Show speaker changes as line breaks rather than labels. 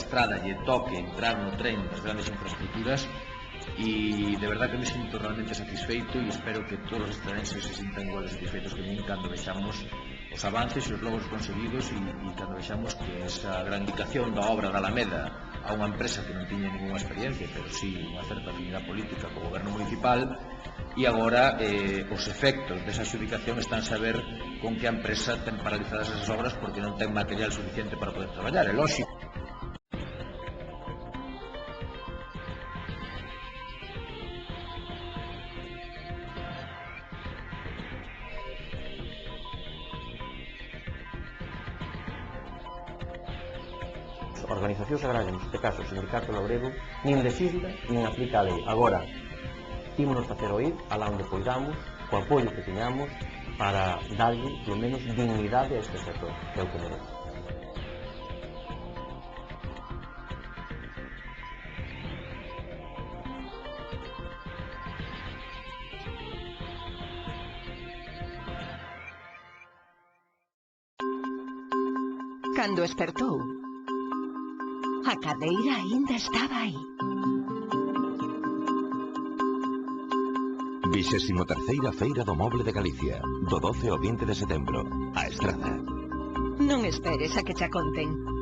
Estrada lle toque entrar no tren das grandes infraestructuras, e de verdad que me sinto realmente satisfeito e espero que todos os estrenses se sintan igual de satisfeitos que min cando vexamos os avances e os logros conseguidos e cando vexamos que esa gran indicación da obra da Alameda a unha empresa que non tiña ninguna experiencia, pero sí unha certa afinidade política co goberno municipal, e agora os efectos desa adxudicación están a ver con que a empresa ten paralizadas esas obras porque non ten material suficiente para poder traballar. É lógico.
Organizacións agrarias, neste caso o sindicato labrego, nin legisla, nin aplica a lei. Agora, ímonos facer oír alá onde poidamos, co apoio que teñamos, para darlle, polo menos, dignidade a este sector, que é o que merece.
Cando espertou, a cadeira aínda estaba aí.
23ª Feira do Moble de Galicia, do 12 ao 20 de setembro, a Estrada.
Non esperes a que te conten.